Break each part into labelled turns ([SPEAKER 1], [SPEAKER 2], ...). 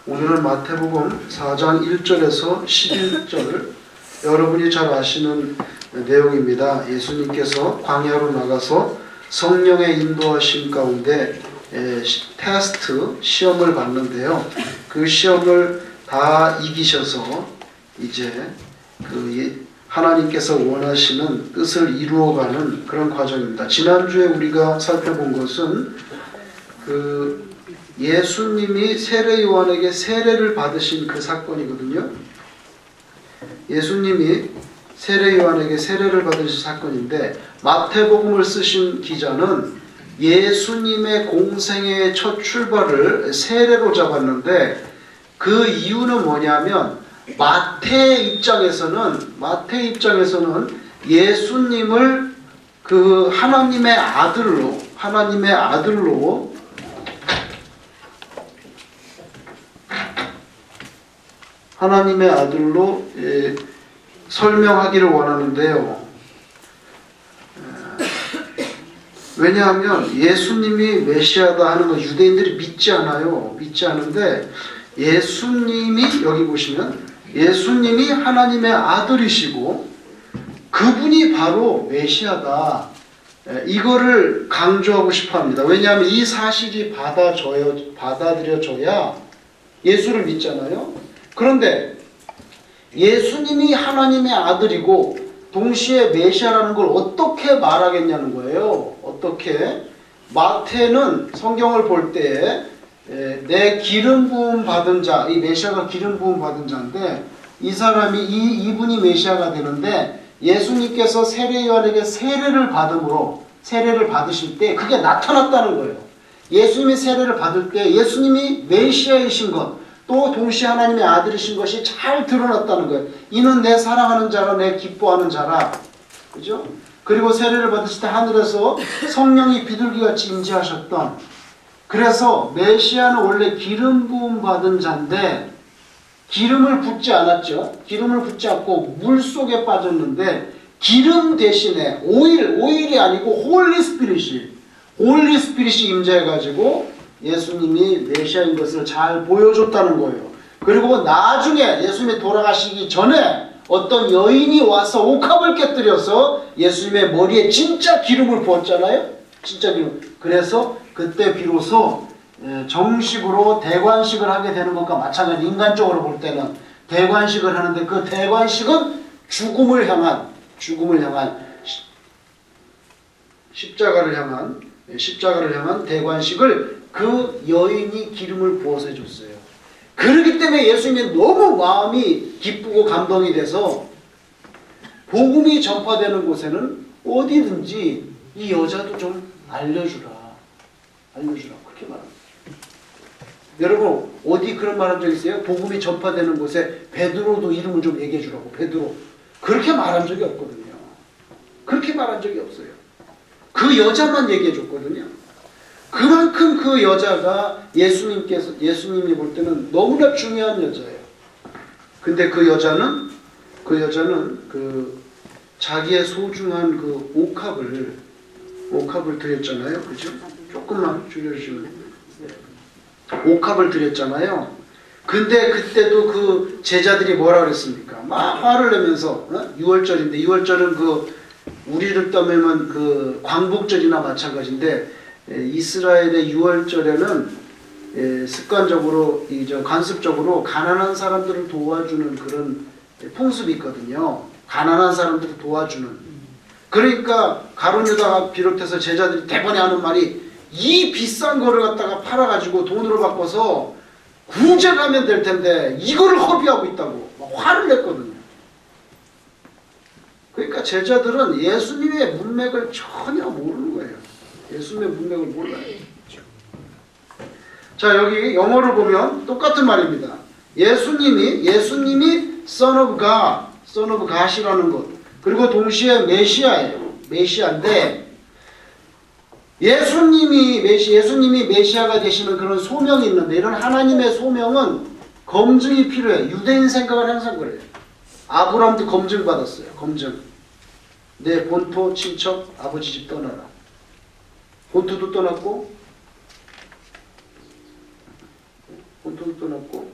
[SPEAKER 1] 오늘은 마태복음 4장 1절에서 11절, 여러분이 잘 아시는 내용입니다. 예수님께서 광야로 나가서 성령의 인도하심 가운데 테스트, 시험을 받는데요. 그 시험을 다 이기셔서 이제 하나님께서 원하시는 뜻을 이루어가는 그런 과정입니다. 지난주에 우리가 살펴본 것은 예수님이 세례 요한에게 세례를 받으신 그 사건이거든요. 예수님이 세례 요한에게 세례를 받으신 사건인데, 마태복음을 쓰신 기자는 예수님의 공생의 첫 출발을 세례로 잡았는데, 그 이유는 뭐냐면 마태 입장에서는 예수님을 하나님의 아들로 설명하기를 원하는데요. 왜냐하면 예수님이 메시아다 하는 거 유대인들이 믿지 않아요. 믿지 않은데, 예수님이, 여기 보시면 예수님이 하나님의 아들이시고 그분이 바로 메시아다, 이거를 강조하고 싶어 합니다. 왜냐하면 이 사실이 받아들여져야 예수를 믿잖아요. 그런데 예수님이 하나님의 아들이고 동시에 메시아라는 걸 어떻게 말하겠냐는 거예요. 어떻게? 마태는 성경을 볼 때에 내 기름 부음 받은 자, 이 메시아가 기름 부음 받은 자인데, 이 사람이 이분이 메시아가 되는데, 예수님께서 세례 요한에게 세례를 받으실 때 그게 나타났다는 거예요. 예수님이 세례를 받을 때 예수님이 메시아이신 것, 또 동시에 하나님의 아들이신 것이 잘 드러났다는 거예요. 이는 내 사랑하는 자라, 내 기뻐하는 자라. 그죠? 그리고 세례를 받으실 때 하늘에서 성령이 비둘기같이 임재하셨던, 그래서 메시아는 원래 기름 부음 받은 자인데 기름을 붓지 않았죠. 기름을 붓지 않고 물 속에 빠졌는데, 기름 대신에 오일이 아니고 홀리 스피릿이 임재해가지고 예수님이 메시아인 것을 잘 보여줬다는 거예요. 그리고 나중에 예수님이 돌아가시기 전에 어떤 여인이 와서 옥합을 깨뜨려서 예수님의 머리에 진짜 기름을 부었잖아요. 진짜 기름. 그래서 그때 비로소 정식으로 대관식을 하게 되는 것과 마찬가지. 인간적으로 볼 때는 대관식을 하는데, 그 대관식은 죽음을 향한 십자가를 향한 대관식을 그 여인이 기름을 부어서 해줬어요. 그렇기 때문에 예수님이 너무 마음이 기쁘고 감동이 돼서 복음이 전파되는 곳에는 어디든지 이 여자도 좀 알려주라 그렇게 말합니다. 여러분, 어디 그런 말 한 적 있어요? 복음이 전파되는 곳에 베드로도 이름을 좀 얘기해 주라고. 베드로. 그렇게 말한 적이 없거든요. 그렇게 말한 적이 없어요. 그 여자만 얘기해 줬거든요. 그만큼 그 여자가 예수님이 볼 때는 너무나 중요한 여자예요. 근데 그 여자는 자기의 소중한 그 옥합을 드렸잖아요. 그죠? 조금만 줄여주시면. 옥합을 드렸잖아요. 근데 그때도 그 제자들이 뭐라 그랬습니까? 막 화를 내면서, 6월절인데, 6월절은 우리를 떠매면 광복절이나 마찬가지인데, 이스라엘의 6월절에는 습관적으로, 관습적으로 가난한 사람들을 도와주는 그런 풍습이 있거든요. 가난한 사람들을 도와주는. 그러니까 가룟 유다가 비롯해서 제자들이 대번에 하는 말이, 이 비싼 거를 갖다가 팔아가지고 돈으로 바꿔서 구제 가면 될 텐데 이거를 허비하고 있다고 막 화를 냈거든요. 그러니까 제자들은 예수님의 문맥을 전혀 모르는 거예요. 예수님의 문맥을 몰라요. 자, 여기 영어를 보면 똑같은 말입니다. 예수님이 Son of God이라는 것, 그리고 동시에 메시아예요. 메시아인데, 예수님이 메시아가 되시는 그런 소명이 있는데, 이런 하나님의 소명은 검증이 필요해. 유대인 생각은 항상 그래요. 아브라함도 검증받았어요. 검증. 내 본토 친척 아버지 집 떠나라. 본토도 떠났고 떠났고,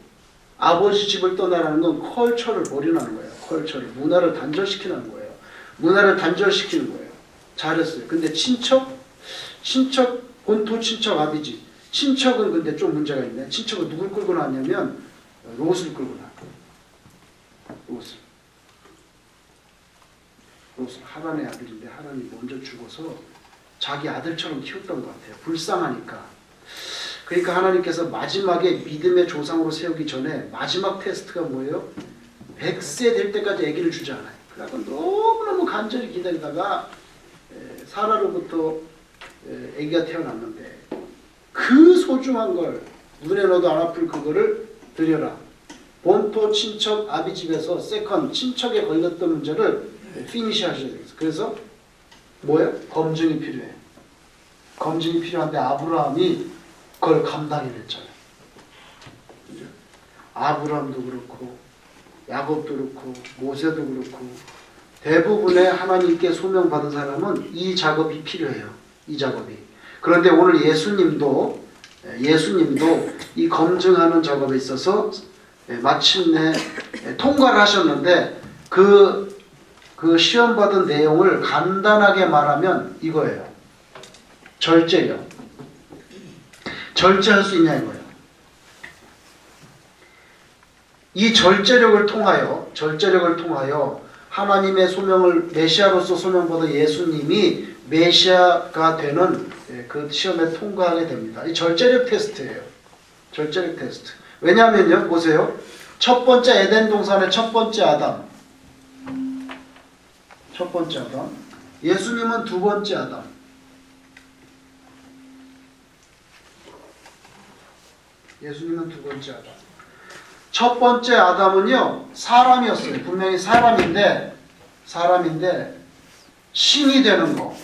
[SPEAKER 1] 아버지 집을 떠나라는 건 컬처를 버리라는 거예요. 컬처를. 문화를 단절시키는 거예요. 문화를 단절시키는 거예요. 잘했어요. 근데 친척, 본토 친척 아비지. 친척은 근데 좀 문제가 있네. 친척은 누굴 끌고 나왔냐면 롯을 끌고 나왔어요. 롯은 하란의 아들인데 하란이 먼저 죽어서 자기 아들처럼 키웠던 것 같아요. 불쌍하니까. 그러니까 하나님께서 마지막에 믿음의 조상으로 세우기 전에 마지막 테스트가 뭐예요? 100세 될 때까지 아기를 주지 않아요. 그래서 너무너무 간절히 기다리다가 사라로부터 아기가 태어났는데 그 소중한 걸 눈에 넣어도 안 아플 그거를 드려라. 본토 친척 아비 집에서 세컨 친척에 걸렸던 문제를 피니시 하셔야 되겠어요. 그래서 뭐예요? 검증이 필요해요. 검증이 필요한데 아브라함이 그걸 감당해냈잖아요. 그죠? 아브라함도 그렇고 야곱도 그렇고 모세도 그렇고 대부분의 하나님께 소명받은 사람은 이 작업이 필요해요. 이 작업이. 그런데 오늘 예수님도 이 검증하는 작업에 있어서 마침내 통과를 하셨는데 그 시험 받은 내용을 간단하게 말하면 이거예요. 절제력. 절제할 수 있냐 이거예요. 이 절제력을 통하여 하나님의 소명을 메시아로서 소명받은 예수님이 메시아가 되는 그 시험에 통과하게 됩니다. 이 절제력 테스트예요. 절제력 테스트. 왜냐하면요, 보세요. 첫 번째 에덴 동산의 첫 번째 아담. 예수님은 두 번째 아담. 첫 번째 아담은요, 사람이었어요. 분명히 사람인데 신이 되는 거.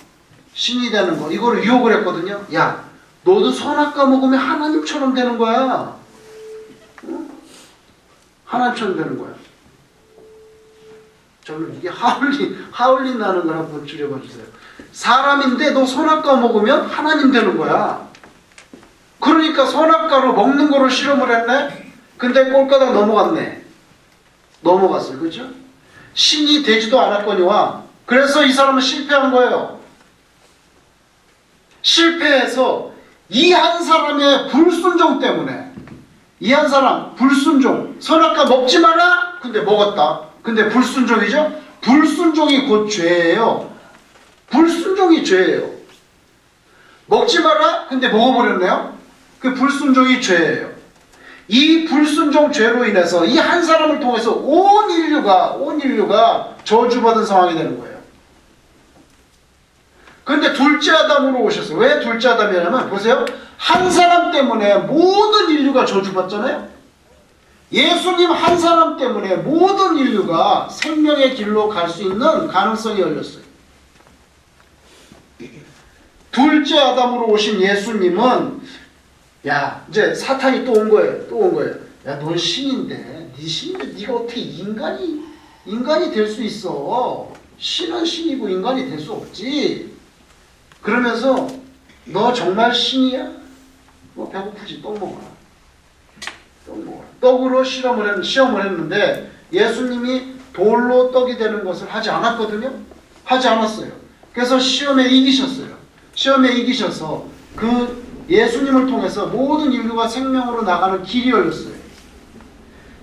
[SPEAKER 1] 이거를 유혹을 했거든요. 야, 너도 선악과 먹으면 하나님처럼 되는 거야. 응? 하나님처럼 되는 거야. 저는 이게 하울린 나는 걸 한번 줄여봐 주세요. 사람인데 너 선악과 먹으면 하나님 되는 거야. 그러니까 선악과로 먹는 거로 실험을 했네? 근데 꼴까닥 넘어갔어요. 그렇죠? 신이 되지도 않았거니와 그래서 이 사람은 실패한 거예요. 실패해서 이 한 사람의 불순종 때문에 이 한 사람 불순종 선악과 먹지 마라. 근데 먹었다. 근데 불순종이죠? 불순종이 곧 죄예요. 불순종이 죄예요. 먹지 마라. 근데 먹어버렸네요. 그 불순종이 죄예요. 이 불순종 죄로 인해서 이 한 사람을 통해서 온 인류가 저주받은 상황이 되는 거예요. 그런데 둘째 아담으로 오셨어요. 왜 둘째 아담이냐면 보세요. 한 사람 때문에 모든 인류가 저주받잖아요. 예수님 한 사람 때문에 모든 인류가 생명의 길로 갈 수 있는 가능성이 열렸어요. 둘째 아담으로 오신 예수님은 야, 이제 사탄이 또 온 거예요. 야, 넌 신인데, 네가 어떻게 인간이 될 수 있어? 신은 신이고 인간이 될 수 없지. 그러면서 너 정말 신이야? 너 배고프지? 떡 먹어라. 떡으로 시험을 했는데 예수님이 돌로 떡이 되는 것을 하지 않았거든요. 하지 않았어요. 그래서 시험에 이기셔서 그 예수님을 통해서 모든 인류가 생명으로 나가는 길이 열렸어요.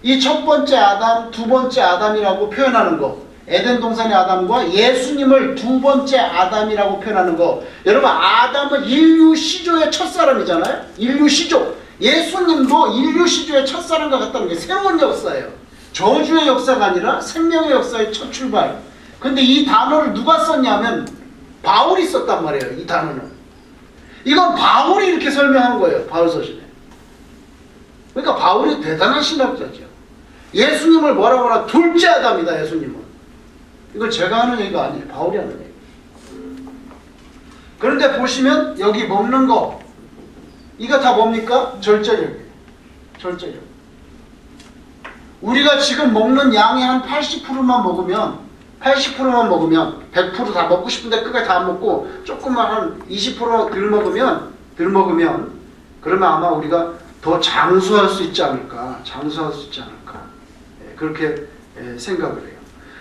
[SPEAKER 1] 이 첫 번째 아담, 두 번째 아담이라고 표현하는 거, 에덴 동산의 아담과 예수님을 두 번째 아담이라고 표현하는 거, 여러분 아담은 인류 시조의 첫사람이잖아요. 인류 시조. 예수님도 인류 시조의 첫사람과 같다는 게 새로운 역사예요. 저주의 역사가 아니라 생명의 역사의 첫 출발. 근데 이 단어를 누가 썼냐면 바울이 썼단 말이에요. 이 단어는. 이건 바울이 이렇게 설명한 거예요. 바울서신에. 그러니까 바울이 대단한 신학자죠. 예수님을 뭐라고 하나 둘째 아담이다. 예수님은. 이거 제가 하는 얘기가 아니에요. 바울이 하는 얘기. 그런데 보시면 여기 먹는 거 이거 다 뭡니까? 절제력이에요. 절제력. 우리가 지금 먹는 양의 한 80%만 먹으면 100% 다 먹고 싶은데 끝까지 다 안 먹고 조금만 한 20% 덜 먹으면 그러면 아마 우리가 더 장수할 수 있지 않을까. 장수할 수 있지 않을까. 그렇게 생각을 해요.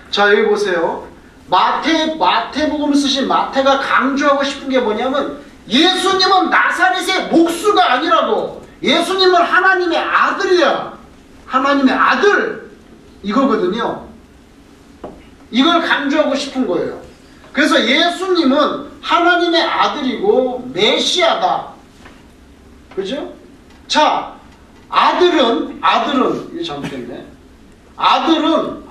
[SPEAKER 1] 자, 여기 보세요. 마태복음을 쓰신 마태가 강조하고 싶은 게 뭐냐면 예수님은 나사렛의 목수가 아니라고. 예수님은 하나님의 아들이야. 하나님의 아들. 이거거든요. 이걸 강조하고 싶은 거예요. 그래서 예수님은 하나님의 아들이고 메시아다. 그죠? 자, 아들은 이게 잘못됐네. 아들은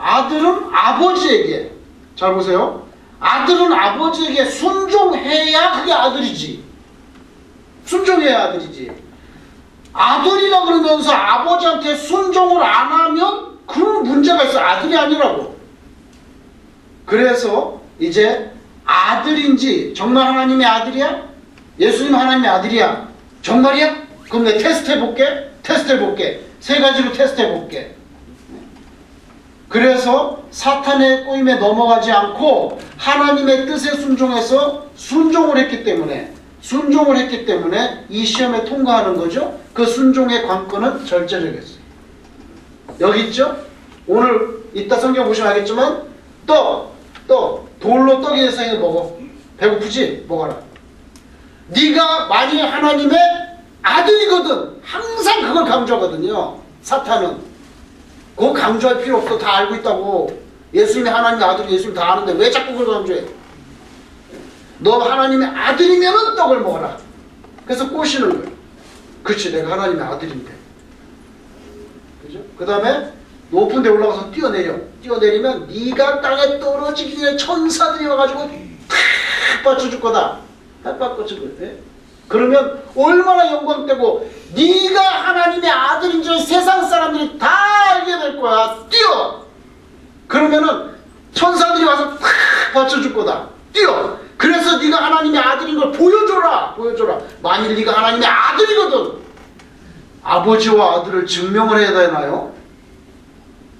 [SPEAKER 1] 아버지에게, 잘 보세요. 아들은 아버지에게 순종해야 그게 아들이지. 순종해야 아들이지. 아들이라 그러면서 아버지한테 순종을 안 하면 그런 문제가 있어. 아들이 아니라고. 그래서 이제 아들인지 정말 하나님의 아들이야? 예수님 하나님의 아들이야? 정말이야? 그럼 내가 테스트해볼게. 세 가지로 테스트해볼게. 그래서 사탄의 꼬임에 넘어가지 않고 하나님의 뜻에 순종을 했기 때문에 이 시험에 통과하는 거죠. 그 순종의 관건은 절제력이었어요. 여기 있죠? 오늘 이따 성경 보시면 알겠지만 돌로 떡이 돼서 이거 먹어. 배고프지? 먹어라. 네가 만일 하나님의 아들이거든. 항상 그걸 강조하거든요. 사탄은. 그거 강조할 필요 없어. 다 알고 있다고. 예수님이 하나님의 아들이 예수님 다 아는데 왜 자꾸 그걸 강조해? 너 하나님의 아들이면은 떡을 먹어라. 그래서 꼬시는 거예요. 그렇지, 내가 하나님의 아들인데. 그죠? 그 다음에 높은 데 올라가서 뛰어내리면 네가 땅에 떨어지기 전에 천사들이 와가지고 탁 받쳐줄 거다. 탁 받쳐줄 거야. 그러면 얼마나 영광되고 네가 하나님의 아들인 줄 세상 사람들이 다 알게 될 거야. 뛰어. 그러면은 천사들이 와서 탁 받쳐줄 거다. 뛰어. 그래서 네가 하나님의 아들인 걸 보여줘라. 만일 네가 하나님의 아들이거든. 아버지와 아들을 증명을 해야 되나요?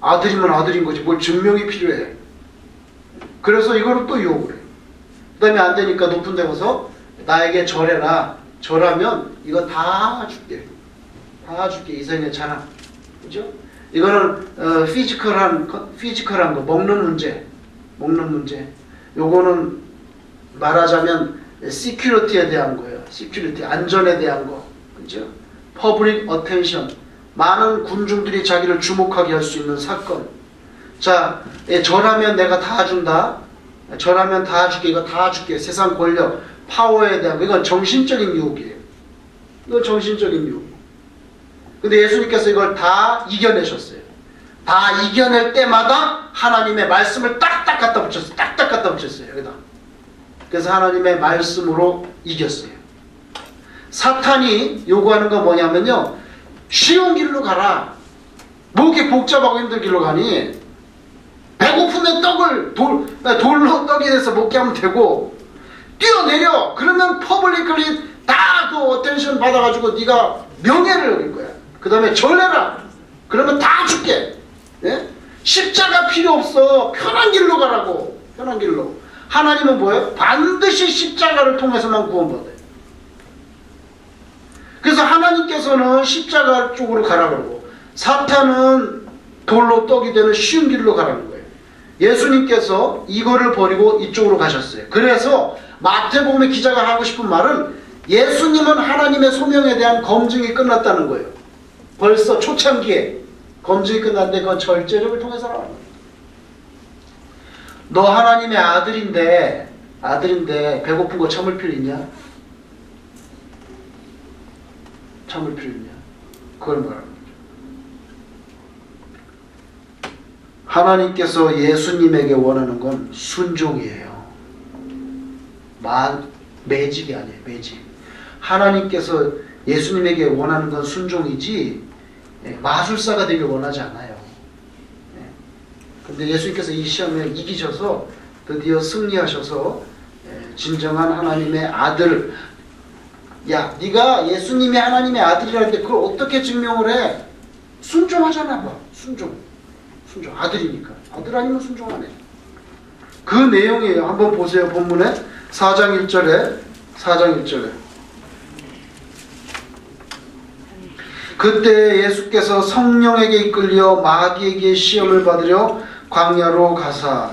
[SPEAKER 1] 아들이면 아들인 거지. 뭘 증명이 필요해. 그래서 이거를 또 유혹을 해. 그 다음에 안 되니까 높은 데 가서 나에게 절해라. 절하면 이거 다 줄게. 이생의 자랑. 그죠? 이거는 피지컬한 거, 먹는 문제. 요거는 말하자면 시큐리티에 대한 거예요. 시큐리티, 안전에 대한 거. 그죠? 퍼블릭 어텐션. 많은 군중들이 자기를 주목하게 할 수 있는 사건. 자, 절하면 내가 다 준다. 절하면 다 줄게. 이거 다 줄게. 세상 권력, 파워에 대한 거. 이건 정신적인 유혹이에요. 이건 정신적인 유혹. 근데 예수님께서 이걸 다 이겨내셨어요. 다 이겨낼 때마다 하나님의 말씀을 딱딱 갖다 붙였어요. 여기다. 그래서 하나님의 말씀으로 이겼어요. 사탄이 요구하는 건 뭐냐면요. 쉬운 길로 가라. 뭐 이렇게 복잡하고 힘든 길로 가니? 배고프면 돌로 떡이 돼서 먹게 하면 되고, 뛰어내려. 그러면 퍼블릭리 다 그 어텐션 받아가지고 네가 명예를 얻을 거야. 그 다음에 절해라. 그러면 다 줄게. 예? 십자가 필요 없어. 편한 길로 가라고. 편한 길로. 하나님은 뭐예요? 반드시 십자가를 통해서만 구원받아요. 그래서 하나님께서는 십자가 쪽으로 가라 그러고, 사탄은 돌로 떡이 되는 쉬운 길로 가라는 거예요. 예수님께서 이거를 버리고 이쪽으로 가셨어요. 그래서 마태복음의 기자가 하고 싶은 말은 예수님은 하나님의 소명에 대한 검증이 끝났다는 거예요. 벌써 초창기에 검증이 끝났는데 그건 절제력을 통해서라는 거예요. 너 하나님의 아들인데 배고픈 거 참을 필요 있냐? 참을 필요 있냐? 그걸 말하는 거죠. 하나님께서 예수님에게 원하는 건 순종이에요. 매직이 아니에요. 매직. 하나님께서 예수님에게 원하는 건 순종이지 마술사가 되길 원하지 않아요. 근데 예수님께서 이 시험에 이기셔서 드디어 승리하셔서 진정한 하나님의 아들. 야, 네가 예수님이 하나님의 아들이라는데 그걸 어떻게 증명을 해? 순종하잖아. 봐. 순종. 아들이니까. 아들 아니면 순종 안 해. 그 내용이에요. 한번 보세요. 본문에 4장 1절에 그때 예수께서 성령에게 이끌려 마귀에게 시험을 받으려 광야로 가사.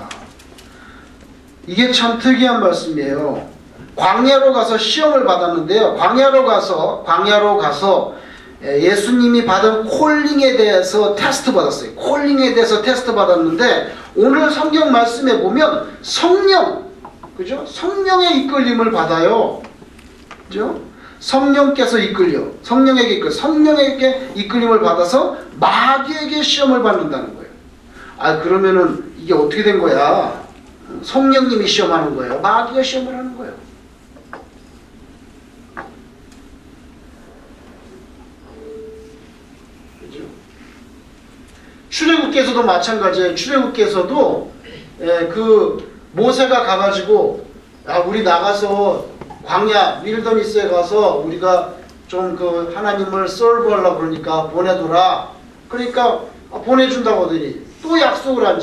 [SPEAKER 1] 이게 참 특이한 말씀이에요. 광야로 가서 시험을 받았는데요. 광야로 가서 예수님이 받은 콜링에 대해서 테스트 받았어요. 콜링에 대해서 테스트 받았는데 오늘 성경 말씀에 보면 그죠? 성령의 이끌림을 받아요. 그죠? 성령에게 이끌림을 받아서 마귀에게 시험을 받는다는 거예요. 아, 그러면은 이게 어떻게 된 거야? 성령님이 시험하는 거예요? 마귀가 시험을 하는 거예요? 그죠? 출애굽기에서도 마찬가지예요. 출애굽기에서도 그 모세가 가가지고 우리 나가서 광야 윌더니스에 가서 우리가 좀 그 하나님을 설브하려고 그러니까 보내더라. 그러니까 보내준다고 하더니 또 약속을 안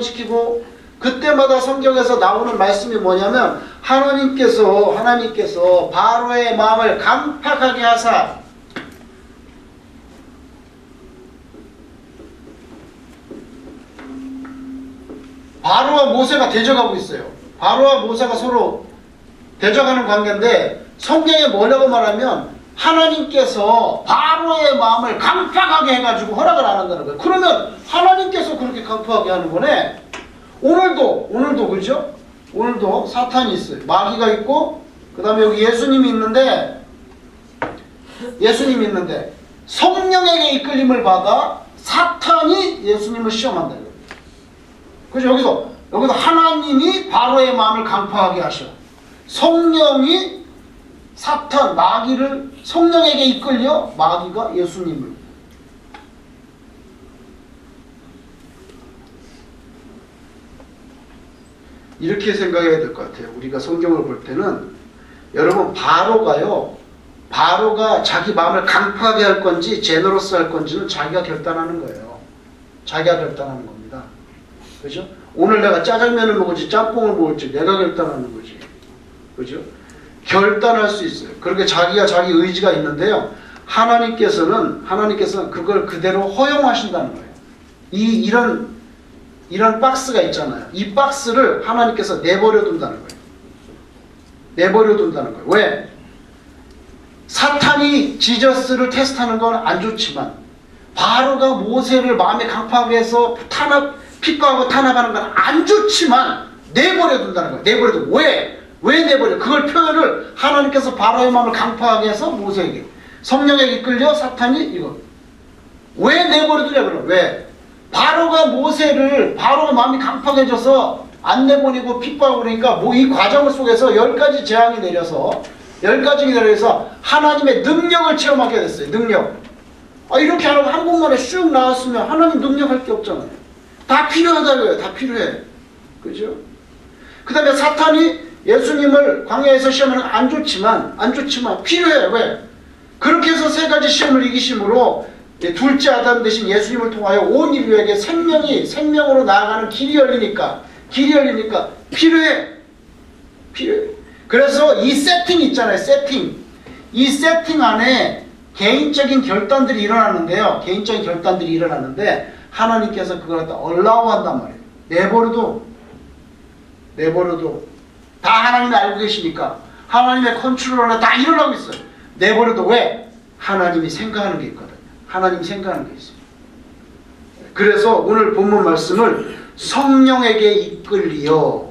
[SPEAKER 1] 지키고 그때마다 성경에서 나오는 말씀이 뭐냐면 하나님께서 바로의 마음을 강팍하게 하사 바로와 모세가 대적하고 있어요. 바로와 모세가 서로 대적하는 관계인데 성경에 뭐라고 말하면 하나님께서 바로의 마음을 강팍하게 해가지고 허락을 안 한다는 거예요. 그러면 하나님께서 그렇게 강팍하게 하는 거네. 오늘도 그죠? 오늘도 사탄이 있어요. 마귀가 있고 그 다음에 여기 예수님이 있는데 성령에게 이끌림을 받아 사탄이 예수님을 시험한다는 거예요. 그죠? 여기서 하나님이 바로의 마음을 강팍하게 하셔. 성령이 마귀를 성령에게 이끌려 마귀가 예수님을. 이렇게 생각해야 될 것 같아요. 우리가 성경을 볼 때는 여러분 바로가 자기 마음을 강팍하게 할 건지 제너러스 할 건지는 자기가 결단하는 거예요. 자기가 결단하는 겁니다. 그죠? 오늘 내가 짜장면을 먹을지 짬뽕을 먹을지 내가 결단하는 거지. 그죠? 결단할 수 있어요. 그렇게 자기 의지가 있는데요. 하나님께서는 그걸 그대로 허용하신다는 거예요. 이런 박스가 있잖아요. 이 박스를 하나님께서 내버려 둔다는 거예요. 왜? 사탄이 지저스를 테스트하는 건 안 좋지만 바로가 모세를 마음에 강팍하게 해서 핍박하고 탄압하는 건 안 좋지만 내버려 둔다는 거예요. 내버려 둔. 왜 내버려? 그걸 표현을 하나님께서 바로의 마음을 강팍하게 해서 모세에게 성령에게 이끌려 사탄이 이거 왜 내버려 두냐 그럼? 왜? 바로가 마음이 강팍해져서 안 내보내고 핍박하고 그러니까 이 과정 속에서 10가지 재앙이 내려서 하나님의 능력을 체험하게 됐어요. 능력. 이렇게 하라고 한국말에 쑥 나왔으면 하나님 능력할 게 없잖아요. 다 필요하다고요. 다 필요해. 그죠? 그 다음에 사탄이 예수님을 광야에서 시험하는 건 안 좋지만 필요해. 왜? 그렇게 해서 3가지 시험을 이기심으로 둘째 아담 대신 예수님을 통하여 온 인류에게 생명으로 나아가는 길이 열리니까 필요해. 그래서 이 세팅 있잖아요. 이 세팅 안에 개인적인 결단들이 일어나는데 하나님께서 그걸 갖다 얼라우 한단 말이에요. 내버려둬. 다 하나님이 알고 계시니까 하나님의 컨트롤 안에 다 일어나고 있어요. 내버려둬. 왜? 하나님이 생각하는 게 있거든요. 하나님이 생각하는 게 있어요. 그래서 오늘 본문 말씀을 성령에게 이끌리어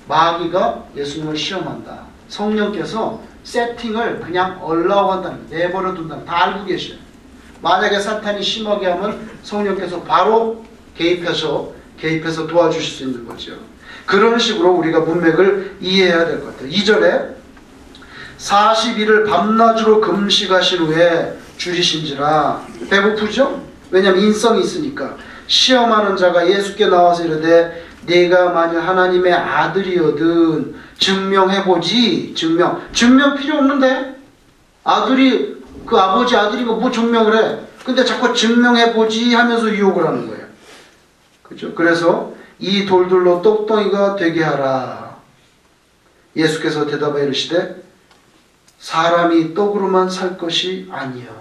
[SPEAKER 1] 마귀가 예수님을 시험한다. 성령께서 세팅을 그냥 얼라우 한다는 거예요. 내버려 둔다는 거예요. 다 알고 계셔요. 만약에 사탄이 심하게 하면 성령께서 바로 개입해서 도와주실 수 있는 거죠. 그런 식으로 우리가 문맥을 이해해야 될 것 같아요. 2절에 40일을 밤낮으로 금식하신 후에 줄이신지라. 배고프죠? 왜냐하면 인성이 있으니까. 시험하는 자가 예수께 나와서 이르되 네가 만일 하나님의 아들이거든 증명해보지. 증명 필요 없는데 그 아버지 아들이고 뭐 증명을 해. 근데 자꾸 증명해보지 하면서 유혹을 하는 거예요. 그죠? 그래서 이 돌들로 떡덩이가 되게 하라. 예수께서 대답하여 이르시되 사람이 떡으로만 살 것이 아니요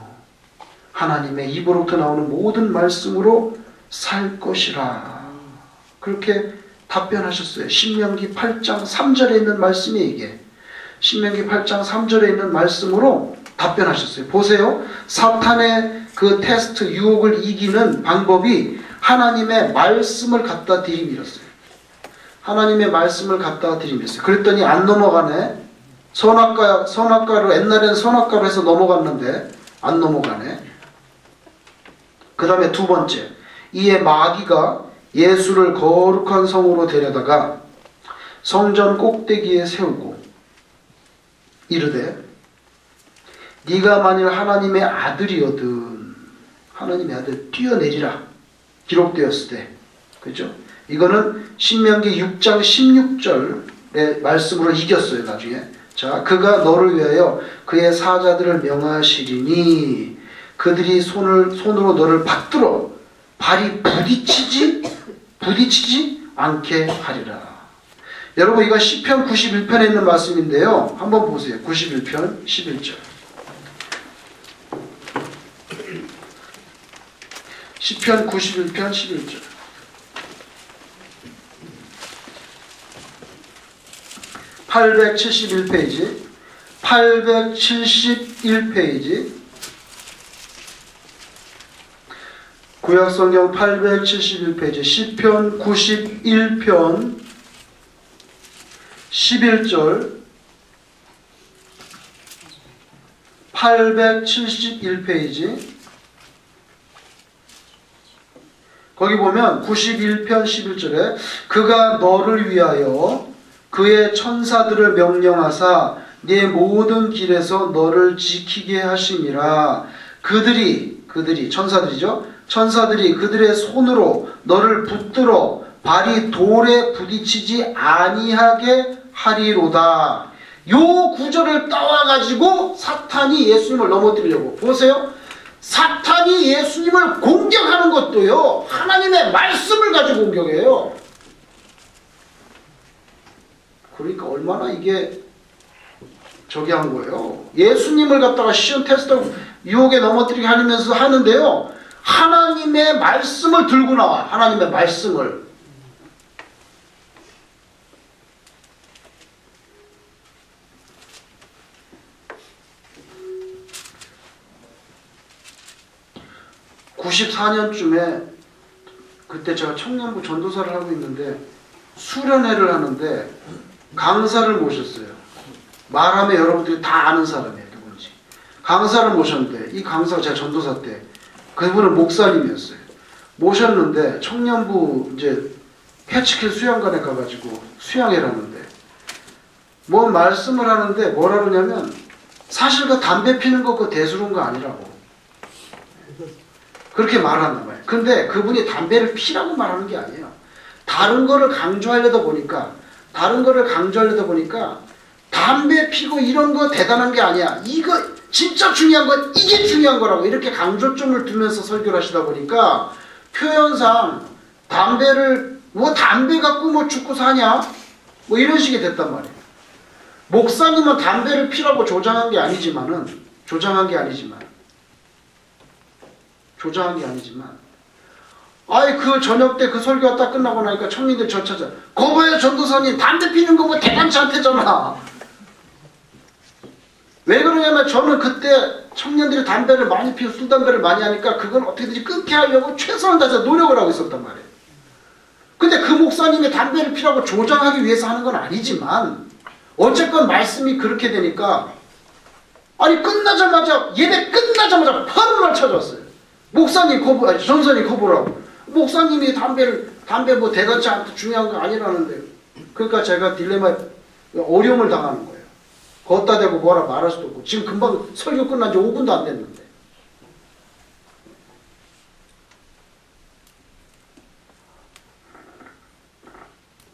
[SPEAKER 1] 하나님의 입으로부터 나오는 모든 말씀으로 살 것이라. 그렇게 답변하셨어요. 신명기 8장 3절에 있는 말씀이 이게. 신명기 8장 3절에 있는 말씀으로 답변하셨어요. 보세요. 사탄의 그 테스트, 유혹을 이기는 방법이 하나님의 말씀을 갖다 들이밀었어요. 하나님의 말씀을 갖다 들이밀었어요. 그랬더니 안 넘어가네. 선악과로, 옛날에는 선악과로 해서 넘어갔는데 안 넘어가네. 그 다음에 두 번째, 이에 마귀가 예수를 거룩한 성으로 데려다가 성전 꼭대기에 세우고 이르되 네가 만일 하나님의 아들이거든 하나님의 아들 뛰어내리라 기록되었을 때, 그죠? 이거는 신명기 6장 16절의 말씀으로 이겼어요. 나중에 자, 그가 너를 위하여 그의 사자들을 명하시리니 그들이 손으로 너를 받들어 발이 부딪히지 않게 하리라. 여러분, 이거 시편 91편에 있는 말씀인데요. 한번 보세요. 91편 11절. 시편 91편 11절. 871페이지. 871페이지. 구약성경 871페이지. 시편 91편 11절. 871페이지. 거기 보면 91편 11절에 그가 너를 위하여 그의 천사들을 명령하사 네 모든 길에서 너를 지키게 하심이라. 그들이 천사들이죠. 천사들이 그들의 손으로 너를 붙들어 발이 돌에 부딪히지 아니하게 하리로다. 요 구절을 따와가지고 사탄이 예수님을 넘어뜨리려고. 보세요. 사탄이 예수님을 공격하는 것도요, 하나님의 말씀을 가지고 공격해요. 그러니까 얼마나 이게 저기 한 거예요. 예수님을 갖다가 시험 테스트 유혹에 넘어뜨리게 하면서 하는데요, 하나님의 말씀을 들고 나와. 하나님의 말씀을. (94년쯤에) 그때 제가 청년부 전도사를 하고 있는데 수련회를 하는데 강사를 모셨어요. 말하면 여러분들이 다 아는 사람이에요. 누군지. 강사를 모셨는데, 이 강사가 제가 전도사 때 그분은 목사님이었어요. 모셨는데 청년부 이제 캐치킬 수양관에 가가지고 수양회를 하는데 뭔 말씀을 하는데 뭐라 그러냐면, 사실 그 담배 피는 거 그 대수로운 거 아니라고 그렇게 말하는 거예요. 근데 그분이 담배를 피라고 말하는 게 아니에요. 다른 거를 강조하려다 보니까 담배 피고 이런 거 대단한 게 아니야. 이거 진짜 중요한 건 이게 중요한 거라고 이렇게 강조점을 두면서 설교를 하시다 보니까 표현상 담배를 담배 갖고 뭐 죽고 사냐? 뭐 이런 식이 됐단 말이에요. 목사님은 담배를 피라고 조장한 게 아니지만 아이 그 저녁 때 그 설교가 딱 끝나고 나니까 청년들 저 찾아. 거봐요 전도사님, 담배 피는 거 뭐 대단치 않대잖아. 왜 그러냐면 저는 그때 청년들이 담배를 많이 피우고 술 담배를 많이 하니까 그건 어떻게든지 끊게 하려고 최선을 다해서 노력을 하고 있었단 말이에요. 근데 그 목사님이 담배를 피라고 조장하기 위해서 하는 건 아니지만 어쨌건 말씀이 그렇게 되니까, 아니 예배 끝나자마자 바로 날 찾아왔어요. 목사님 전사님 거보라고. 목사님이 담배 뭐 대단치 않고 중요한 거 아니라는데. 그러니까 제가 딜레마에 어려움을 당하는 거예요. 걷다 대고 뭐라 말할 수도 없고. 지금 금방 설교 끝난 지 5분도 안 됐는데.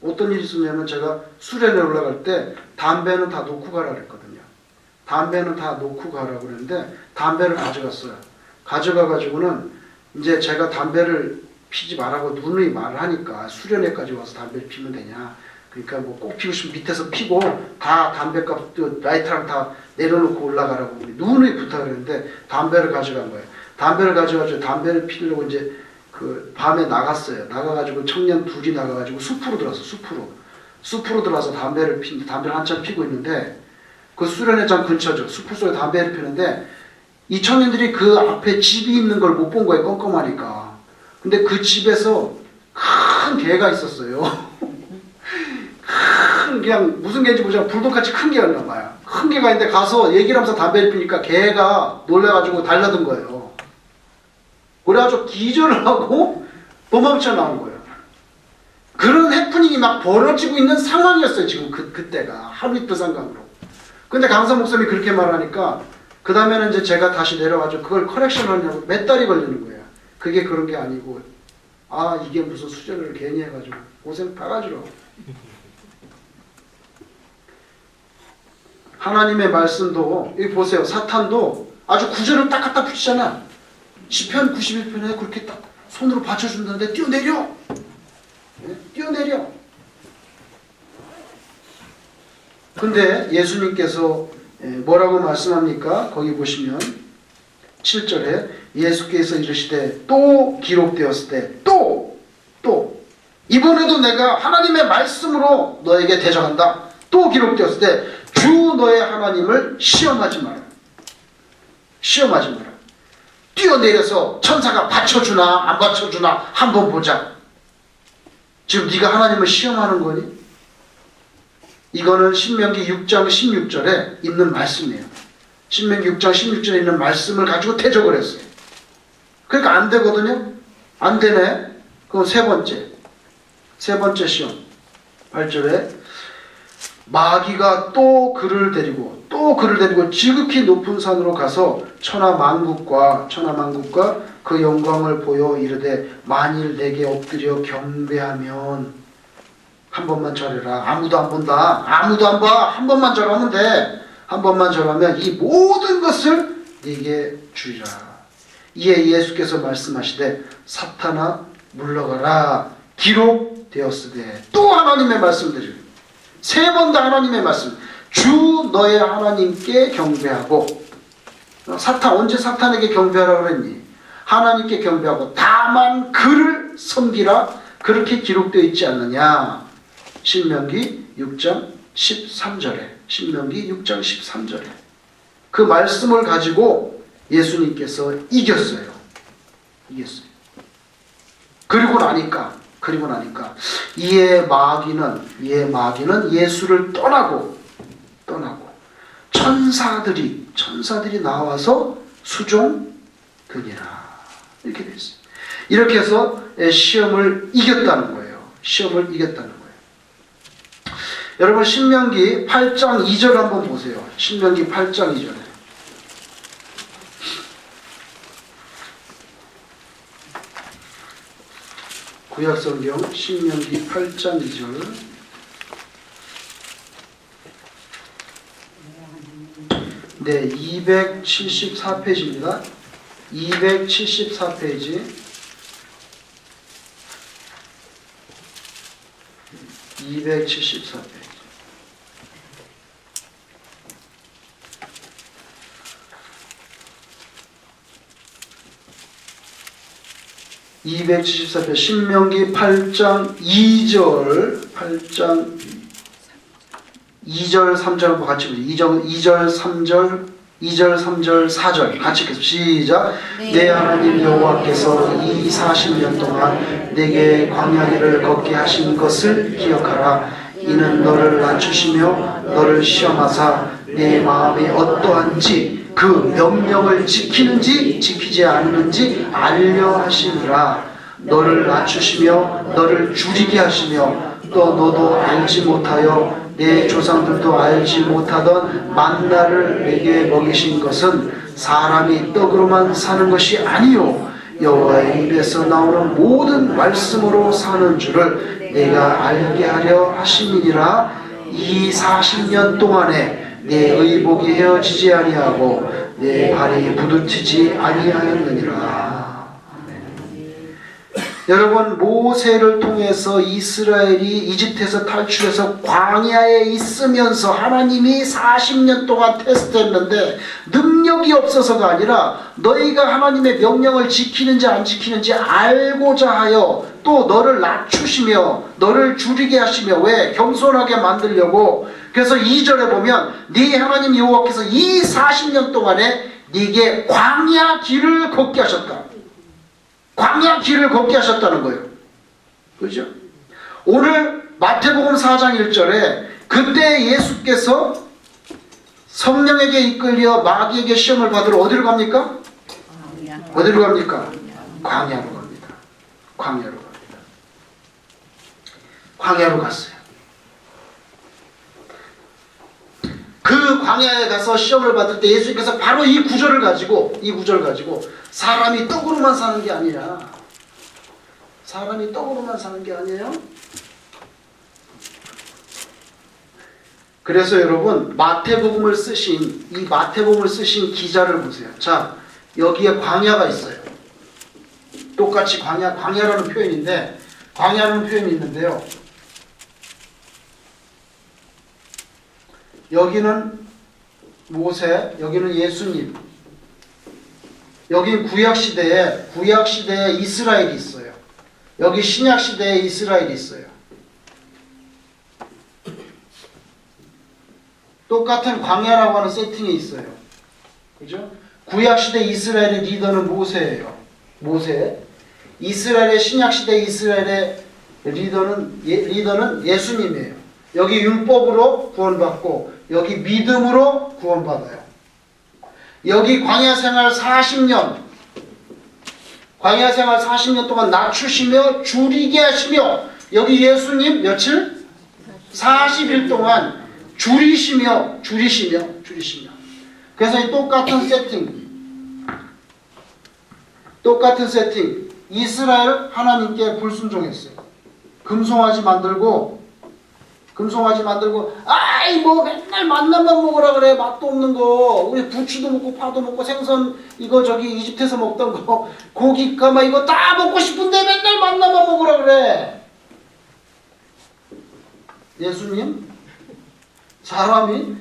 [SPEAKER 1] 어떤 일이 있었냐면, 제가 수련회 올라갈 때 담배는 다 놓고 가라 그랬거든요. 담배는 다 놓고 가라고 그랬는데 담배를 가져갔어요. 가져가가지고는 이제 제가 담배를 피지 말라고 누누이 말을 하니까, 수련회까지 와서 담배를 피면 되냐. 그러니까 뭐 꼭 피고 싶으면 밑에서 피고 다 담배값 라이터랑 다 내려놓고 올라가라고 누누이 부탁을 했는데 담배를 가져간 거예요. 담배를 가져가지고 담배를 피우려고 이제 그 밤에 나갔어요. 나가가지고 청년 둘이 나가가지고 숲으로 들어서 숲으로 들어서 담배를 한참 피고 있는데 그 수련회장 근처죠. 숲 속에 담배를 피우는데 이 청년들이 그 앞에 집이 있는 걸 못 본 거예요. 껌껌하니까. 근데 그 집에서 큰 개가 있었어요. 큰 그냥 무슨 개인지 모르지만 불독같이 큰 개였나 봐요. 큰 개가 있는데 가서 얘기를 하면서 담배를 피니까 개가 놀래가지고 달려든 거예요. 그래가지고 기절을 하고 도망쳐 나온 거예요. 그런 해프닝이 막 벌어지고 있는 상황이었어요. 지금 그때가 하루 이틀 상관으로. 근데 강사 목사님이 그렇게 말하니까 그 다음에는 이제 제가 다시 내려가지고 그걸 커렉션 하려고 몇 달이 걸리는 거예요. 그게 그런 게 아니고 아 이게 무슨 수련을 괜히 해가지고 고생 바가지로. 하나님의 말씀도 여기 보세요. 사탄도 아주 구절을 딱 갖다 붙이잖아. 시편 91편에 그렇게 딱 손으로 받쳐준다는데 뛰어내려. 네? 뛰어내려. 근데 예수님께서 뭐라고 말씀합니까? 거기 보시면 7절에 예수께서 이르시되 또 기록되었을 때 또 이번에도 내가 하나님의 말씀으로 너에게 대적한다. 또 기록되었을 때 주 너의 하나님을 시험하지 마라. 시험하지 마라. 뛰어내려서 천사가 받쳐주나 안 받쳐주나 한번 보자. 지금 네가 하나님을 시험하는 거니? 이거는 신명기 6장 16절에 있는 말씀이에요. 신명기 6장 16절에 있는 말씀을 가지고 대적을 했어요. 그러니까 안 되거든요. 안 되네. 그럼 세 번째 시험 8절에 마귀가 또 그를 데리고 지극히 높은 산으로 가서 천하만국과 그 영광을 보여 이르되 만일 내게 엎드려 경배하면 한 번만 절해라. 아무도 안 본다. 아무도 안 봐. 한 번만 절하면 돼. 한 번만 절하면 이 모든 것을 네게 주리라. 이에 예수께서 말씀하시되 사탄아 물러가라. 기록되었으되 또 하나님의 말씀드리고 세 번 다 하나님의 말씀. 주 너의 하나님께 경배하고. 사탄 언제 사탄에게 경배하라고 그랬니? 하나님께 경배하고 다만 그를 섬기라. 그렇게 기록되어 있지 않느냐. 신명기 6장 13절에 신명기 6장 13절에 그 말씀을 가지고 예수님께서 이겼어요. 그리고 나니까 이에 마귀는 예수를 떠나고 천사들이 나와서 수종되니라. 이렇게 되어 있어요. 이렇게 해서 시험을 이겼다는 거예요. 여러분 신명기 8장 2절 한번 보세요. 신명기 8장 2절에 구약성경 신명기 8장 2절 네 274페이지입니다. 274페이지 274페이지 신명기 8장 2절 3절 한번 같이 보세요. 2절 3절 4절 같이 읽겠습니다. 시작. 내 하나님 여호와께서 이 40년 동안 내게 광야길을 걷게 하신 것을 기억하라. 이는 너를 낮추시며 너를 시험하사 내 마음이 어떠한지 그 명령을 지키는지 지키지 않는지 알려 하시니라. 너를 낮추시며 너를 줄이게 하시며 또 너도 알지 못하여 내 조상들도 알지 못하던 만나를 내게 먹이신 것은 사람이 떡으로만 사는 것이 아니요 여호와의 입에서 나오는 모든 말씀으로 사는 줄을 내가 알게 하려 하심이니라. 이 40년 동안에 내 의복이 헤어지지 아니하고 내 발이 부두치지 아니하였느니라. 여러분, 모세를 통해서 이스라엘이 이집트에서 탈출해서 광야에 있으면서 하나님이 40년 동안 테스트했는데 능력이 없어서가 아니라 너희가 하나님의 명령을 지키는지 안 지키는지 알고자 하여 또 너를 낮추시며 너를 줄이게 하시며 왜? 겸손하게 만들려고. 그래서 2절에 보면 네 하나님 여호와께서 이 40년 동안에 네게 광야 길을 걷게 하셨다. 광야 길을 걷게 하셨다는 거예요. 그죠? 오늘 마태복음 4장 1절에 그때 예수께서 성령에게 이끌려 마귀에게 시험을 받으러 어디로 갑니까? 어디로 갑니까? 광야로 갑니다. 광야로 갑니다. 광야로 갔어요. 그 광야에 가서 시험을 받을 때 예수님께서 바로 이 구절을 가지고 사람이 떡으로만 사는 게 아니라 사람이 떡으로만 사는 게 아니에요. 그래서 여러분 마태복음을 쓰신 기자를 보세요. 자, 여기에 광야가 있어요. 똑같이 광야라는 표현인데 광야라는 표현이 있는데요. 여기는 모세, 여기는 예수님. 여긴 구약시대에 이스라엘이 있어요. 여기 신약시대에 이스라엘이 있어요. 똑같은 광야라고 하는 세팅이 있어요. 그죠? 구약시대 이스라엘의 리더는 모세예요. 모세. 이스라엘의 신약시대 이스라엘의 리더는 예수님이에요. 여기 율법으로 구원받고 여기 믿음으로 구원받아요. 여기 광야생활 40년 동안 낮추시며 줄이게 하시며 여기 예수님 며칠? 40일 동안 줄이시며 그래서 이 똑같은 세팅 이스라엘 하나님께 불순종했어요. 금송아지 만들고 아이 뭐 맨날 만난만 먹으라 그래. 맛도 없는 거. 우리 부추도 먹고 파도 먹고 생선 이거 저기 이집트에서 먹던 거 고기 까마 이거 다 먹고 싶은데 맨날 만난만 먹으라 그래. 예수님 사람이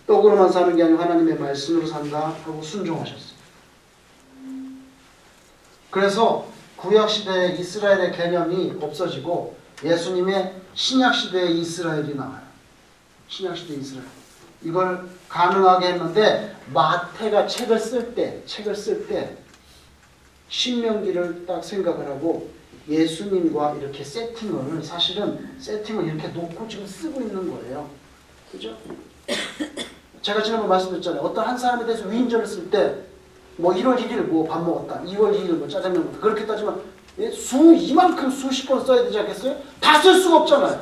[SPEAKER 1] 떡으로만 사는 게 아니고 하나님의 말씀으로 산다 하고 순종하셨어요. 그래서 구약시대의 이스라엘의 개념이 없어지고 예수님의 신약시대의 이스라엘이 나와요. 신약시대 이스라엘. 이걸 가능하게 했는데 마태가 책을 쓸 때 신명기를 딱 생각을 하고 예수님과 이렇게 세팅을 이렇게 놓고 지금 쓰고 있는 거예요. 그죠? 제가 지난번 말씀드렸잖아요. 어떤 한 사람에 대해서 위인전을 쓸 때 뭐 1월 1일 뭐 밥 먹었다. 2월 2일 뭐 짜장면 먹었다. 그렇게 따지면 이만큼 수십 번 써야 되지 않겠어요? 다 쓸 수가 없잖아요.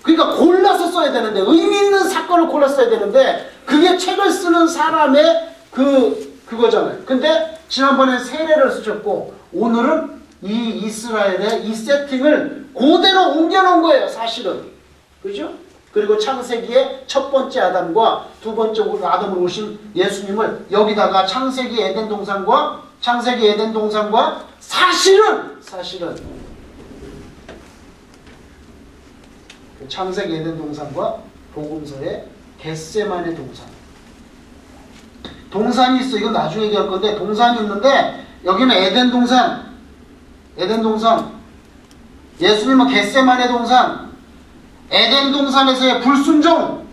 [SPEAKER 1] 그러니까 골라서 써야 되는데 의미 있는 사건을 골라서 써야 되는데 그게 책을 쓰는 사람의 그거잖아요. 근데 지난번에 세례를 쓰셨고 오늘은 이 이스라엘의 이 세팅을 그대로 옮겨놓은 거예요. 사실은. 그죠? 그리고 창세기의 첫 번째 아담과 두 번째 아담으로 오신 예수님을 여기다가 창세기 에덴 동산과 사실은 창세기 에덴 동산과 복음서의 겟세마네 동산이 있어. 이건 나중에 얘기할 건데 동산이 있는데 여기는 에덴 동산 예수님은 겟세마네 동산 에덴 동산에서의 불순종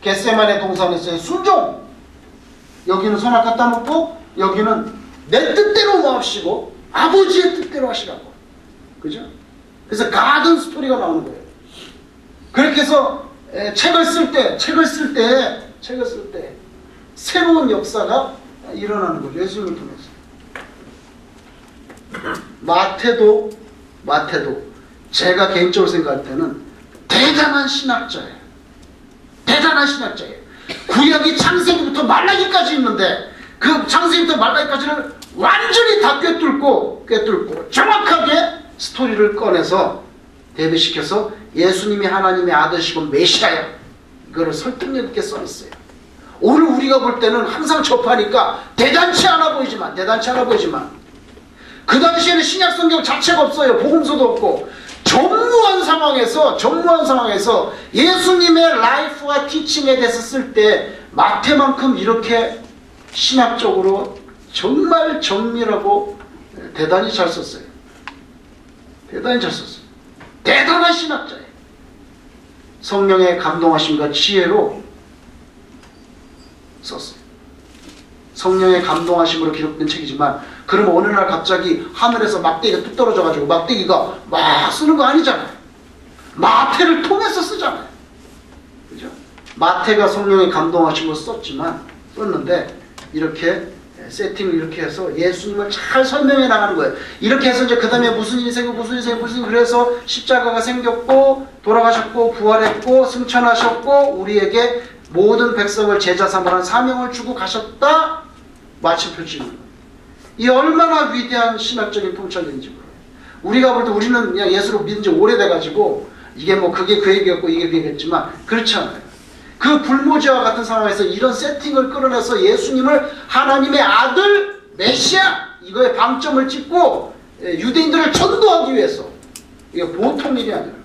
[SPEAKER 1] 겟세마네 동산에서의 순종. 여기는 선악 갖다 놓고 여기는 내 뜻대로 마옵시고 아버지의 뜻대로 하시라고. 그죠? 그래서 가든 스토리가 나오는 거예요. 그렇게 해서 책을 쓸 때 새로운 역사가 일어나는 거죠. 예수님을 통해서. 마태도 제가 개인적으로 생각할 때는 대단한 신학자예요. 구약이 창세기부터 말라기까지 있는데 그 창세기부터 말라기까지를 완전히 다 꿰뚫고 정확하게 스토리를 꺼내서 대비시켜서 예수님이 하나님의 아들이시고 메시아야 이거를 설득력 있게 써있어요. 오늘 우리가 볼 때는 항상 접하니까 대단치 않아 보이지만 그 당시에는 신약 성경 자체가 없어요. 복음서도 없고. 전무한 상황에서 예수님의 라이프와 티칭에 대해서 쓸 때 마태만큼 이렇게 신학적으로 정말 정밀하고 대단히 잘 썼어요. 대단히 잘 썼어요. 대단한 신학자예요. 성령의 감동하심과 지혜로 썼어요. 성령의 감동하심으로 기록된 책이지만, 그러면 어느 날 갑자기 하늘에서 막대기가 뚝 떨어져가지고 막대기가 막 쓰는 거 아니잖아요. 마태를 통해서 쓰잖아요. 그죠? 마태가 성령의 감동하심으로 썼는데, 이렇게 세팅을 이렇게 해서 예수님을 잘 설명해 나가는 거예요. 이렇게 해서 이제 그 다음에 무슨 일이 생기고 그래서 십자가가 생겼고, 돌아가셨고, 부활했고, 승천하셨고, 우리에게 모든 백성을 제자 삼으라는 사명을 주고 가셨다. 마침표 찍는 거예요. 이 얼마나 위대한 신학적인 통찰인지 몰라요. 우리가 볼 때 우리는 그냥 예수를 믿은 지 오래돼가지고 이게 뭐 그게 그 얘기였고 이게 그 얘기였지만 그렇지 않아요. 그 불모지와 같은 상황에서 이런 세팅을 끌어내서 예수님을 하나님의 아들 메시아 이거에 방점을 찍고 유대인들을 전도하기 위해서, 이게 보통 일이 아니라.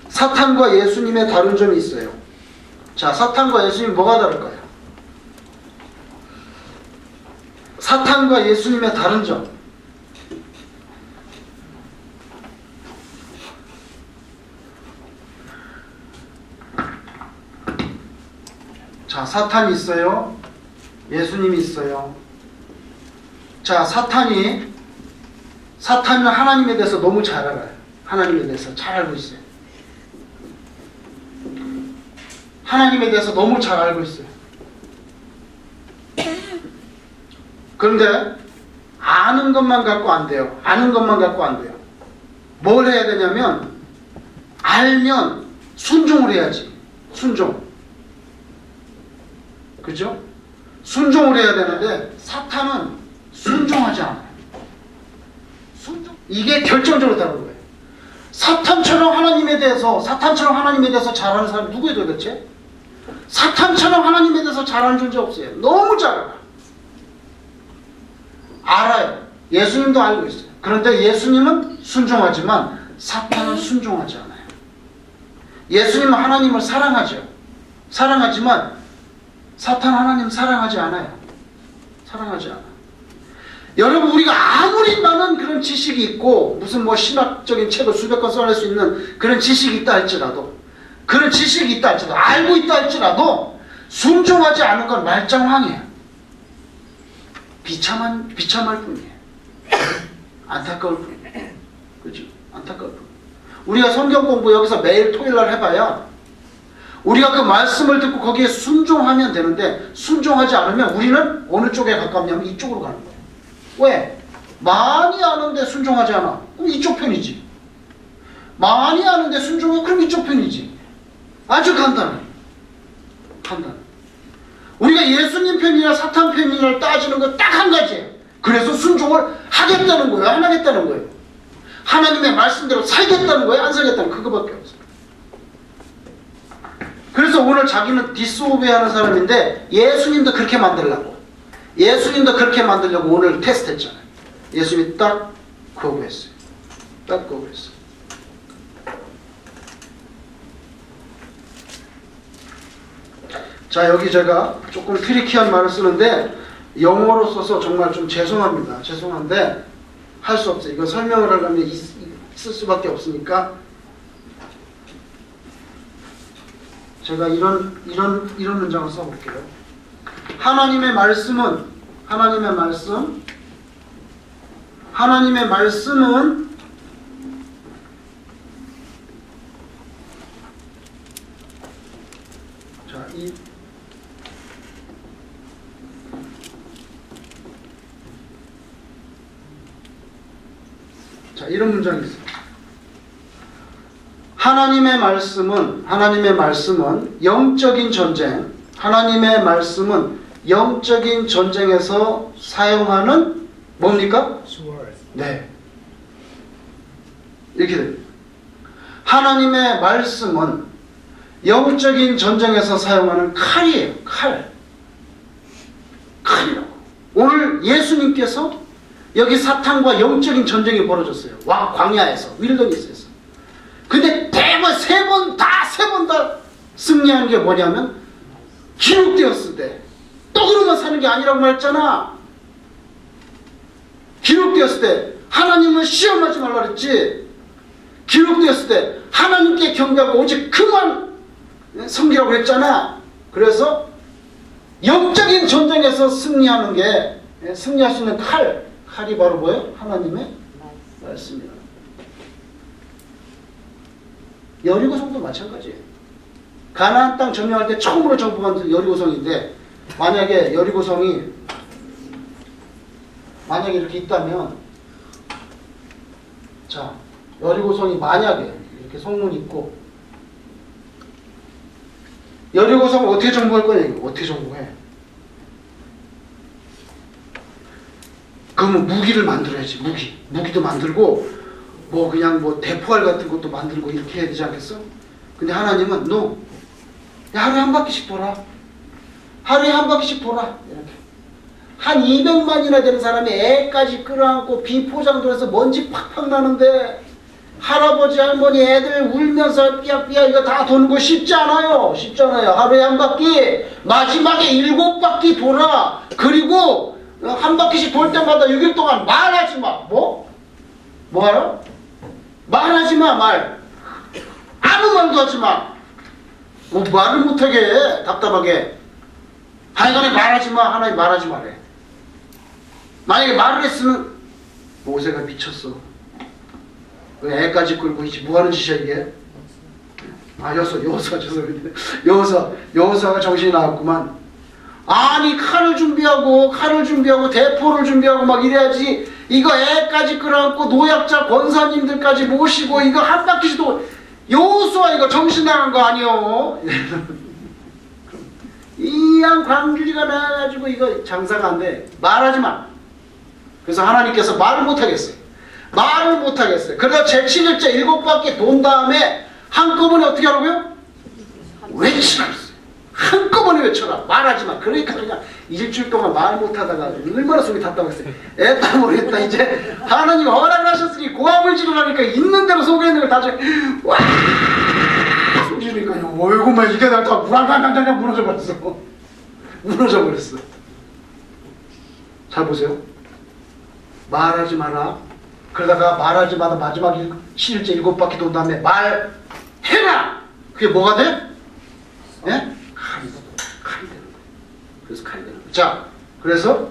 [SPEAKER 1] 사탄과 예수님의 다른 점이 있어요. 자, 사탄과 예수님 뭐가 다를까요? 사탄과 예수님의 다른 점. 자, 사탄이 있어요. 예수님이 있어요. 자, 사탄은 하나님에 대해서 너무 잘 알아요. 하나님에 대해서 잘 알고 있어요. 하나님에 대해서 너무 잘 알고 있어요. 그런데 아는 것만 갖고 안 돼요. 아는 것만 갖고 안 돼요. 뭘 해야 되냐면, 알면 순종을 해야지. 순종. 그죠? 순종을 해야 되는데 사탄은 순종하지 않아요. 이게 결정적으로 다른 거예요. 사탄처럼 하나님에 대해서 잘 아는 사람이 누구예요 도대체? 사탄처럼 하나님에 대해서 잘 아는 존재 없어요. 너무 잘 알아요. 예수님도 알고 있어요. 그런데 예수님은 순종하지만 사탄은 순종하지 않아요. 예수님은 하나님을 사랑하죠. 사랑하지만 사탄 하나님 사랑하지 않아요. 사랑하지 않아요. 여러분, 우리가 아무리 많은 그런 지식이 있고 무슨 뭐 신학적인 책을 수백 권 써낼 수 있는 그런 지식이 있다 할지라도, 알고 있다 할지라도 순종하지 않은 건 말짱황이에요. 비참할 뿐이에요. 안타까울 뿐이에요. 그죠? 안타까울 뿐. 우리가 성경 공부 여기서 매일 토요일날 해봐야 우리가 그 말씀을 듣고 거기에 순종하면 되는데, 순종하지 않으면 우리는 어느 쪽에 가깝냐면 이쪽으로 가는 거예요. 왜? 많이 아는데 순종하지 않아. 그럼 이쪽 편이지. 많이 아는데 순종해. 그럼 이쪽 편이지. 아주 간단해. 우리가 예수님 편이냐 사탄 편이냐를 따지는 건 딱 한 가지예요. 그래서 순종을 하겠다는 거예요, 안 하겠다는 거예요? 하나님의 말씀대로 살겠다는 거예요, 안 살겠다는 거예요? 그거밖에 없어요. 그래서 오늘 자기는 디스오베이하는 사람인데 예수님도 그렇게 만들려고 오늘 테스트했잖아요. 예수님이 딱 거부했어요. 자, 여기 제가 조금 트리키한 말을 쓰는데 영어로 써서 정말 좀 죄송한데 할 수 없어요. 이거 설명을 하려면 있을 수밖에 없으니까 제가 이런 문장을 써볼게요. 하나님의 말씀은 이런 문장이 있어요. 하나님의 말씀은 영적인 전쟁, 하나님의 말씀은 영적인 전쟁에서 사용하는 뭡니까? 네. 이렇게 됩니다. 하나님의 말씀은 영적인 전쟁에서 사용하는 칼이에요. 칼이라고. 오늘 예수님께서 여기 사탄과 영적인 전쟁이 벌어졌어요. 광야에서, 윌더니스에서. 근데 대번 세 번 다 승리하는 게 뭐냐면 기록되었을 때. 또 그러면 사는 게 아니라고 말했잖아. 기록되었을 때 하나님을 시험하지 말라 그랬지. 기록되었을 때 하나님께 경배하고 오직 그만 섬기라고 했잖아. 그래서 영적인 전쟁에서 승리하는 게, 승리할 수 있는 칼이 바로 뭐예요? 하나님의 말씀이에요. 여리고성도 마찬가지예요. 가나안 땅 점령할 때 처음으로 정복한 여리고성인데, 만약에 여리고성이 만약에 이렇게 있다면, 자, 여리고성이 만약에 이렇게 성문이 있고, 여리고성을 어떻게 정복할 거냐, 이거 어떻게 정복해? 그러면 무기를 만들어야지. 무기도 만들고 뭐 그냥 뭐 대포알 같은 것도 만들고 이렇게 해야 되지 않겠어? 근데 하나님은 너 하루에 한 바퀴씩 돌아. 하루에 한 바퀴씩 돌아. 이렇게. 한 200만이나 되는 사람이 애까지 끌어안고 비포장도에서 먼지 팍팍 나는데 할아버지 할머니 애들 울면서 삐약삐약 이거 다 도는 거 쉽지 않아요. 하루에 한 바퀴, 마지막에 7바퀴 돌아. 그리고 한 바퀴씩 돌 때마다 6일 동안 말하지 마. 뭐하라? 말하지 마. 아무 말도 하지 마. 뭐 말을 못하게 해. 답답하게. 하여간에 말하지 마. 하나님 말하지 말래. 만약에 말을 했으면 모세가 미쳤어. 왜 애까지 끌고 있지? 뭐하는 짓이야 이게? 여호사가 정신이 나갔구만. 아니 칼을 준비하고 대포를 준비하고 막 이래야지. 이거 애까지 끌어안고 노약자 권사님들까지 모시고 이거 한 바퀴씩 도 여호수아 이거 정신 나간 거 아니요? 이양 광주리가 나가지고 이거 장사가 안 돼. 말하지 마. 그래서 하나님께서 말을 못 하겠어요. 그래서 제7일째 7바퀴 돈 다음에 한꺼번에 어떻게 하라고요? 외치라 그랬어요. 한꺼번에 외쳐라. 말하지 마. 그러니까 그냥 일주일 동안 말 못하다가 얼마나 속이 답답했어요. 애다 모르겠다. 이제 하나님 허락을 하셨으니 고함을 지르라니까 있는 대로 속에 있는 걸 다 와 소리 지르니까요. 어이구만 이게 다 무랑강강강 무너져 버렸어. 잘 보세요. 말하지 마라. 그러다가 말하지 마다 마지막 7일째 7바퀴 돈 다음에 말해라. 그게 뭐가 돼? 예? 칼이 되는 거예요. 그래서 칼이 되는 거예요. 자, 그래서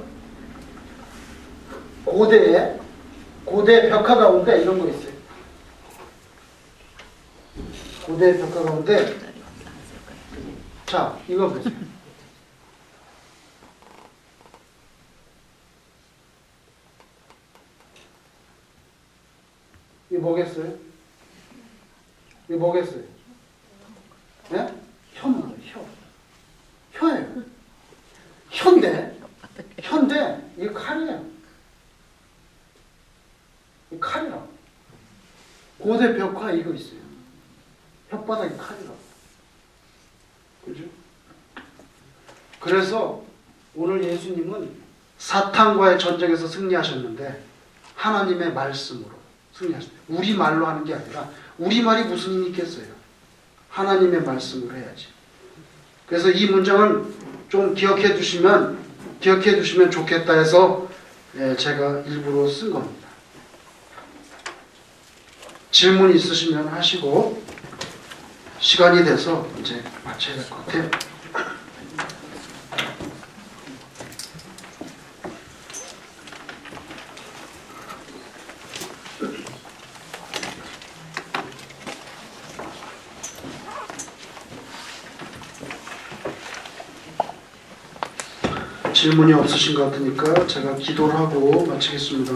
[SPEAKER 1] 고대 벽화 가운데 이런 거 있어요. 고대 벽화 가운데, 자, 이거 보세요. 이게 뭐겠어요? 예? 혀예요. 혀인데 이게 칼이에요. 이 칼이라고. 고대 벽화 이거 있어요. 혓바닥이 칼이라고. 그죠? 그래서 오늘 예수님은 사탄과의 전쟁에서 승리하셨는데 하나님의 말씀으로 승리하셨어요. 우리 말로 하는 게 아니라 우리 말이 무슨 힘이 있겠어요? 하나님의 말씀으로 해야지. 그래서 이 문장은 좀 기억해 두시면 좋겠다 해서 제가 일부러 쓴 겁니다. 질문 있으시면 하시고 시간이 돼서 이제 마쳐야 될 것 같아요. 질문이 없으신 것 같으니까 제가 기도를 하고 마치겠습니다.